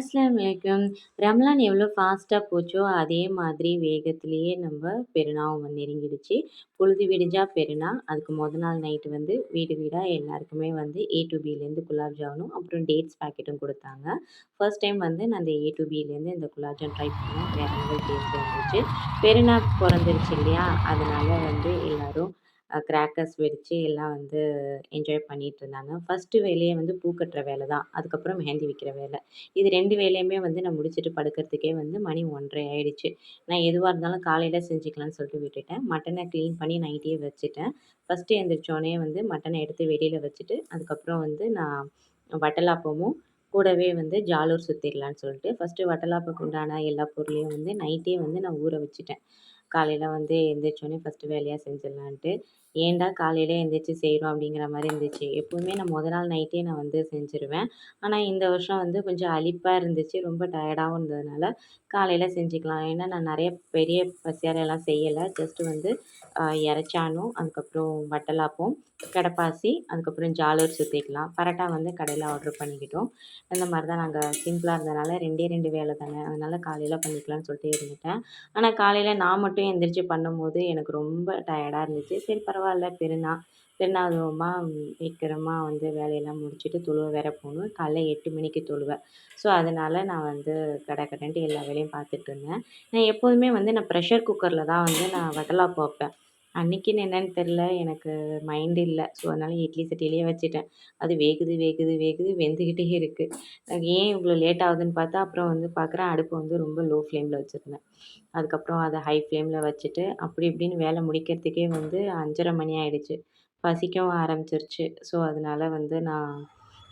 அஸ்ஸலாமு அலைக்கும். ரமலான் எவ்வளோ ஃபாஸ்ட்டா போச்சோ, அதே மாதிரி வேகத்திலேயே நம்ம பெருநாவும் நெருங்கிடுச்சு. பொழுது விடிஞ்சா பெருநா. அதுக்கு நாள் நைட்டு வந்து வீடு வீடா எல்லாருக்குமே வந்து ஏ டூ பிலேருந்து குலாப் ஜாமுனும், அப்புறம் டேட்ஸ் பாக்கெட்டும் குடுத்தாங்க. ஃபர்ஸ்ட் டைம் வந்து நான் அந்த ஏ டூ பிலேருந்து இந்த குலாப் ஜாம் ட்ரை பண்ணேன். வேற லெவல் டேஸ்ட்ல இருந்துச்சு. பெருநா பொறந்துருச்சு இல்லையா? அதனால வந்து எல்லாரும் கிராக்கர்ஸ் வெடிச்சு எல்லாம் வந்து என்ஜாய் பண்ணிட்டுருந்தாங்க. ஃபர்ஸ்ட்டு வேலையே வந்து பூ கட்டுற வேலை தான். அதுக்கப்புறம் மெஹந்தி வைக்கிற வேலை. இது 2 வேலையுமே வந்து நான் முடிச்சுட்டு படுக்கிறதுக்கே வந்து மணி 1:30 ஆயிடுச்சு. நான் எதுவா இருந்தாலும் காலையில செஞ்சுக்கலாம்னு சொல்லிட்டு விட்டுட்டேன். மட்டன கிளீன் பண்ணி நைட்டே வச்சுட்டேன். ஃபர்ஸ்ட்டு எந்திரிச்சோனே வந்து மட்டன எடுத்து வெளியில வச்சுட்டு, அதுக்கப்புறம் வந்து நான் வட்டலாப்பமும், கூடவே வந்து ஜாலூர் சுத்திடலான்னு சொல்லிட்டு, ஃபர்ஸ்ட்டு வட்டலாப்பத்துக்கு உண்டான எல்லா பொருளையும் வந்து நைட்டே வந்து நான் ஊற வச்சுட்டேன். காலையில வந்து எந்திரிச்சோனே ஃபர்ஸ்ட்டு வேலையா செஞ்சிடலான்ட்டு. ஏன்டா காலையிலே எந்திரிச்சு செய்றோம் அப்படிங்கிற மாரி இருந்துச்சு. எப்பவுமே நான் நாள் நைட்டே நான் வந்து செஞ்சுருவேன். ஆனா இந்த வருஷம் வந்து கொஞ்சம் அலுப்பா இருந்துச்சு. ரொம்ப டயர்டாவும் இருந்ததுனால, காலையில செஞ்சுக்கலாம். ஏன்னா நான் நெறைய பெரிய பசியாரெல்லாம் செய்யல. ஜஸ்ட்டு வந்து இறைச்சானும், அதுக்கப்புறம் வட்டலாப்பம், கடப்பாசி, அதுக்கப்புறம் ஜாலூர் சுத்திக்கலாம். பரோட்டா வந்து கடையில ஆர்டர் பண்ணிக்கிட்டோம். இந்த மாரி தான் நாங்க சிம்பிளா இருந்ததுனால 2டே 2 வேலை தானே, அதனால காலையில பண்ணிக்கலாம்னு சொல்லிட்டு இருந்துட்டேன். ஆனா காலையில நான் மட்டும் எந்திரிச்சு பண்ணும்போது எனக்கு ரொம்ப டயர்டா இருந்துச்சு. சரி பரவால்ல பெருநாள் அதுவுமா சீக்கிரமா வந்து வேலையெல்லாம் முடிச்சுட்டு தொழுவ வேற போணும். காலைல 8 மணிக்கு தொழுவ. ஸோ, அதனால நான் வந்து கடகடன்ட்டு எல்லா வேலையும் பார்த்துட்டு இருந்தேன். நான் எப்போதுமே வந்து நான் ப்ரெஷர் குக்கர்ல தான் வந்து நான் வட்டலாப்பம் வைப்பேன். அன்னைக்குன்னு என்னன்னு தெரியல, எனக்கு மைண்ட் இல்ல. ஸோ, அதனால இட்லி சட்டியிலேயே வச்சுட்டேன். அது வேகுது, வேகுது, வேகுது வெந்துக்கிட்டே இருக்கு. ஏன் இவ்வளோ லேட் ஆகுதுன்னு பார்த்தா, அப்புறம் வந்து பார்க்குறேன் அடுப்பு வந்து ரொம்ப லோ ஃப்ளேம்ல வச்சிருந்தேன். அதுக்கப்புறம் அத ஹை ஃப்ளேம்ல வச்சுட்டு, அப்படி இப்படின்னு வேலை முடிக்கிறதுக்கே வந்து 5:30 மணி ஆயிடுச்சு. பசிக்கவும் ஆரம்பிச்சிருச்சு. ஸோ, அதனால வந்து நான்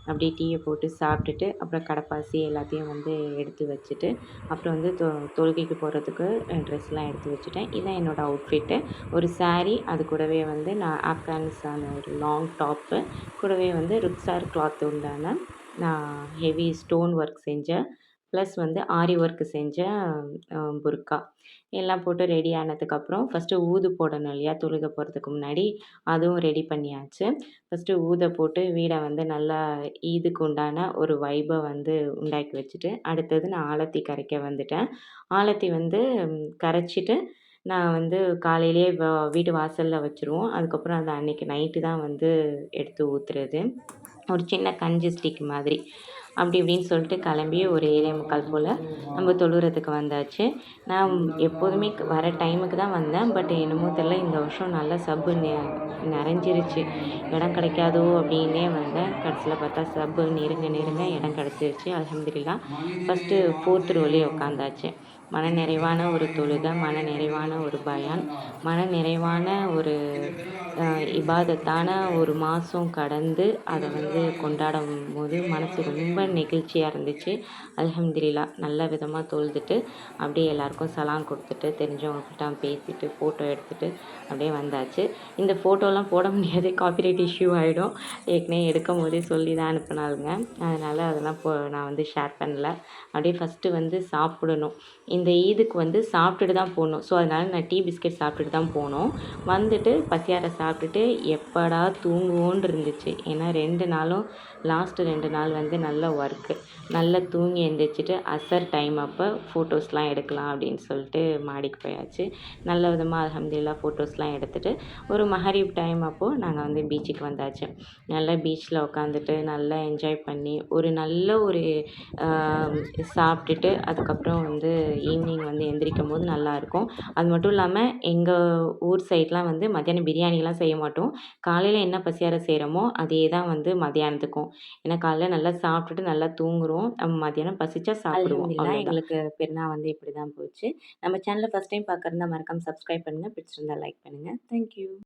அப்படியே டீய போட்டு சாப்பிட்டுட்டு, அப்புறம் கடப்பாசி எல்லாத்தையும் வந்து எடுத்து வச்சுட்டு, அப்புறம் வந்து தொழுகைக்கு போறதுக்கு ட்ரெஸ்லாம் எடுத்து வச்சுட்டேன். இதான் என்னோட அவுட்ஃபிட்டு. ஒரு சாரி, அது கூடவே வந்து நான் ஆப்கானிஸ்தான் ஒரு லாங் டாப்பு, கூடவே வந்து ருக்ஸார் கிளாத் உண்டான நான் ஹெவி ஸ்டோன் ஒர்க் செஞ்ச, ப்ளஸ் வந்து ஆரி ஒர்க் செஞ்ச புர்கா. எல்லாம் போட்டு ரெடி ஆனதுக்கப்புறம், ஃபர்ஸ்ட்டு ஊது போடணும் இல்லையா? தொழுக போறதுக்கு முன்னாடி, அதுவும் ரெடி பண்ணியாச்சு. ஃபர்ஸ்ட்டு ஊத போட்டு வீட வந்து நல்லா ஈதுக்கு உண்டான ஒரு வைப வந்து உண்டாக்கி வச்சுட்டு, அடுத்தது நான் ஆலத்தி கரைக்க வந்துட்டேன். ஆலத்தி வந்து கரைச்சிட்டு, நான் வந்து காலையிலேயே வீட்டு வாசல்ல வச்சுருவோம். அதுக்கப்புறம் அத அன்னைக்கு நைட்டு தான் வந்து எடுத்து ஊத்துறது. ஒரு சின்ன கஞ்சி ஸ்டிக் மாதிரி. அப்படி இப்படின்னு சொல்லிட்டு கிளம்பி ஒரு 7:45 போல நம்ம தொழுவுறதுக்கு வந்தாச்சு. நான் எப்போதுமே வர டைமுக்கு தான் வந்தேன். பட் என்னமோ தெரியல இந்த வருஷம் நல்லா சப்பு நெறஞ்சிருச்சு. இடம் கிடைக்காதோ அப்படின்னே வந்தேன். கடைசியில பார்த்தா சப்பு நெருங்க நெருங்க இடம் கிடச்சிருச்சு. அல்ஹம்துலில்லாஹ். ஃபர்ஸ்ட்டு 4த் ரோலயே உட்காந்தாச்சு. மனநிறைவான ஒரு தொழுக, மனநிறைவான ஒரு பயான், மனநிறைவான ஒரு இபாதத்தான ஒரு மாதம் கடந்து அதை வந்து கொண்டாடும்போது மனசு ரொம்ப நெகிழ்ச்சியா இருந்துச்சு. அல்ஹம்துலில்லாஹ் நல்ல விதமா தொழுதுட்டு, அப்படியே எல்லாருக்கும் சலாம் குடுத்துட்டு, தெரிஞ்சவங்ககிட்ட பேசிட்டு, ஃபோட்டோ எடுத்துட்டு அப்படியே வந்தாச்சு. இந்த ஃபோட்டோலாம் போட முடியாது. காப்பிரைட் இஷ்யூ ஆயிடும். ஏற்கனவே எடுக்கும்போதே சொல்லி தான் அனுப்புனாளுங்க. அதனால அதெல்லாம் நான் வந்து ஷேர் பண்ணல. அப்படியே ஃபர்ஸ்ட்டு வந்து சாப்பிடணும். இந்த ஈதுக்கு வந்து சாப்பிட்டுட்டு தான் போணும். ஸோ, அதனால நான் டீ, பிஸ்கட் சாப்பிட்டுட்டு தான் போனோம். வந்துட்டு பசியார சாப்பிட்டுட்டு எப்படா தூங்குவோன்னு இருந்துச்சு. ஏன்னா 2 நாளும் லாஸ்ட்டு 2 நாள் வந்து நல்ல ஒர்க்கு. நல்லா தூங்கி எந்திரிச்சுட்டு அசர் டைம் அப்போ ஃபோட்டோஸ்லாம் எடுக்கலாம் அப்படின்னு சொல்லிட்டு மாடிக்கு போயாச்சு. நல்ல விதமாக அல்ஹம்துலில்லாஹ் ஃபோட்டோஸ்லாம் எடுத்துட்டு, ஒரு மகரிப் டைம் அப்போது நாங்கள் வந்து பீச்சுக்கு வந்தாச்சு. நல்லா பீச்சில் உட்காந்துட்டு நல்லா என்ஜாய் பண்ணி, ஒரு நல்ல ஒரு சாப்பிட்டுட்டு அதுக்கப்புறம் வந்து ஈவினிங் வந்து எந்திரிக்கும்போது நல்லாயிருக்கும். அது மட்டும் இல்லாமல் எங்கள் ஊர் சைட்லாம் வந்து மத்தியானம் பிரியாணிலாம் செய்ய மாட்டோம். காலையில என்ன பசியார செய்கிறோமோ அதே தான் வந்து மதியானத்துக்கும். ஏன்னா காலைல நல்லா சாப்பிட்டுட்டு நல்லா தூங்குறோம். மதியானம் பசிச்சா சாப்பிடுவோம். அல்ஹம்துலில்லாஹ் எங்களுக்கு பெருநா வந்து இப்படி தான் போச்சு. நம்ம சேனல ஃபர்ஸ்ட் டைம் பார்க்கறதா மறக்காம சப்ஸ்கிரைப் பண்ணுங்க. பிடிச்சிருந்தா லைக் பண்ணுங்க. Thank you.